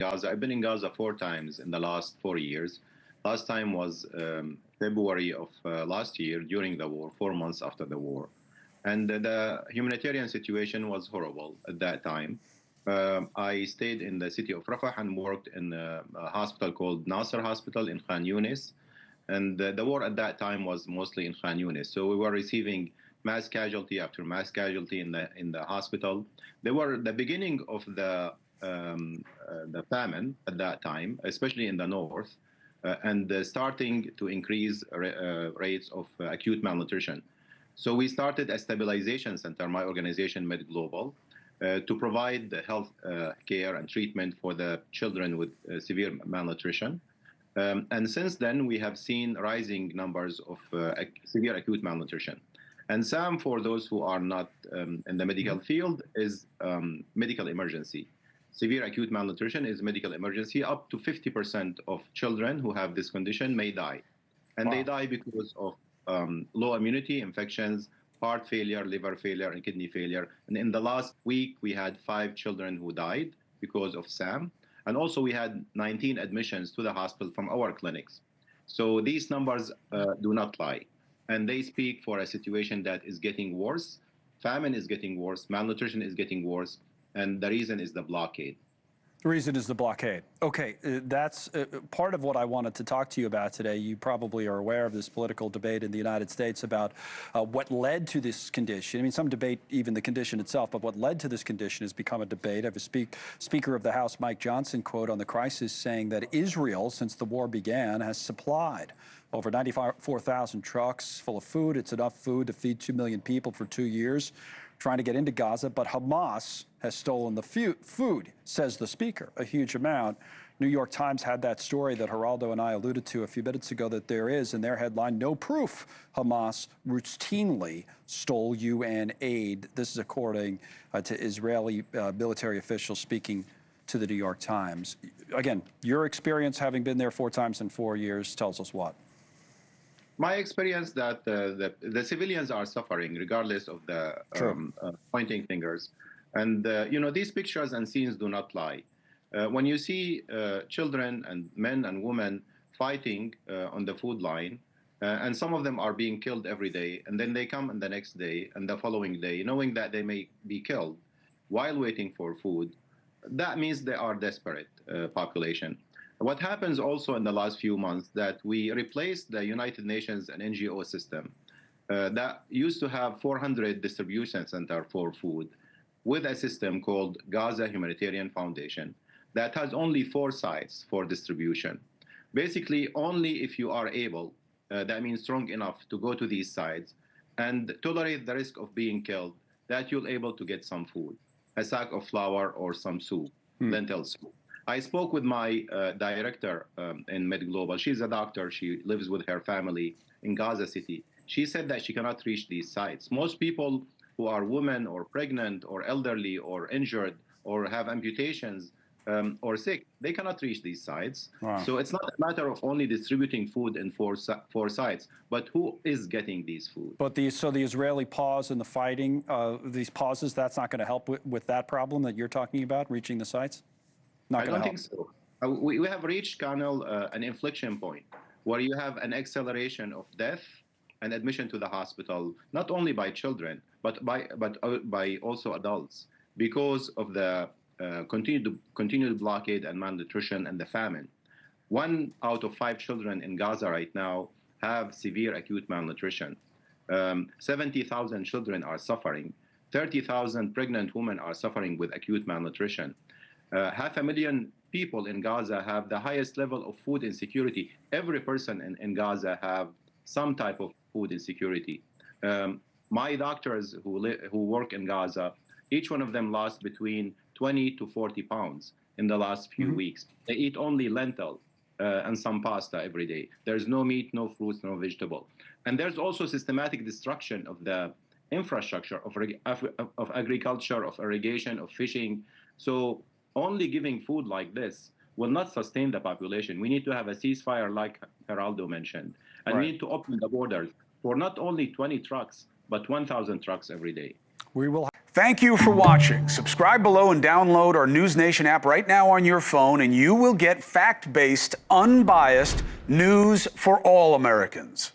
Gaza. I've been in Gaza 4 times in the last 4 years. Last time was February of last year during the war, 4 months after the war. And the humanitarian situation was horrible at that time. I stayed in the city of Rafah and worked in a hospital called Nasser Hospital in Khan Yunis. And the war at that time was mostly in Khan Yunis. So we were receiving mass casualty after mass casualty in the hospital. They were the beginning of the famine at that time, especially in the north, and starting to increase rates of acute malnutrition. So we started a stabilization center, my organization, MedGlobal, to provide the health care and treatment for the children with severe malnutrition. And since then, we have seen rising numbers of severe acute malnutrition. And SAM, for those who are not in the medical field, is medical emergency. Severe acute malnutrition is medical emergency. Up to 50% of children who have this condition may die. And they die because of low immunity, infections, heart failure, liver failure, and kidney failure. And in the last week, we had 5 children who died because of SAM. And also we had 19 admissions to the hospital from our clinics. So these numbers do not lie. And they speak for a situation that is getting worse. Famine is getting worse. Malnutrition is getting worse. And the reason is the blockade. The reason is the blockade. Okay, that's part of what I wanted to talk to you about today. You probably are aware of this political debate in the United States about what led to this condition. I mean, some debate even the condition itself, but what led to this condition has become a debate. I have a Speaker of the House, Mike Johnson, quote on the crisis saying that Israel, since the war began, has supplied over 94,000 trucks full of food. It's enough food to feed 2 million people for 2 years, trying to get into Gaza, but Hamas has stolen the food, says the speaker, a huge amount. New York Times had that story that Geraldo and I alluded to a few minutes ago, that there is, in their headline, no proof Hamas routinely stole UN aid. This is according to Israeli military officials speaking to the New York Times. Again, your experience having been there 4 times in 4 years tells us what? My experience that the civilians are suffering regardless of the pointing fingers. And, these pictures and scenes do not lie. When you see children and men and women fighting on the food line, and some of them are being killed every day, and then they come on the next day and the following day, knowing that they may be killed while waiting for food, that means they are desperate population. What happens also in the last few months that we replaced the United Nations and NGO system that used to have 400 distribution centers for food with a system called Gaza Humanitarian Foundation that has only 4 sites for distribution. Basically, only if you are able, that means strong enough to go to these sites and tolerate the risk of being killed, that you'll able to get some food, a sack of flour or some soup, lentil soup. I spoke with my director in MedGlobal. She's a doctor. She lives with her family in Gaza City. She said that she cannot reach these sites. Most people who are women or pregnant or elderly or injured or have amputations or sick, they cannot reach these sites. Wow. So it's not a matter of only distributing food in 4 sites, but who is getting these food? But the Israeli pause in the fighting, these pauses, that's not going to help with that problem that you're talking about, reaching the sites? I don't think so. We have reached, Connell, an inflection point where you have an acceleration of death and admission to the hospital, not only by children, but by also adults, because of the continued blockade and malnutrition and the famine. 1 out of 5 children in Gaza right now have severe acute malnutrition. 70,000 children are suffering. 30,000 pregnant women are suffering with acute malnutrition. 500,000 people in Gaza have the highest level of food insecurity. Every person in Gaza have some type of food insecurity. My doctors who work in Gaza, each one of them lost between 20 to 40 pounds in the last few weeks. They eat only lentil and some pasta every day. There's no meat, no fruits, no vegetable. And there's also systematic destruction of the infrastructure of agriculture, of irrigation, of fishing. So only giving food like this will not sustain the population. We need to have a ceasefire like Geraldo mentioned. And we need to open the borders for not only 20 trucks, but 1,000 trucks every day. We will Thank you for watching. Subscribe below and download our NewsNation app right now on your phone, and you will get fact-based, unbiased news for all Americans.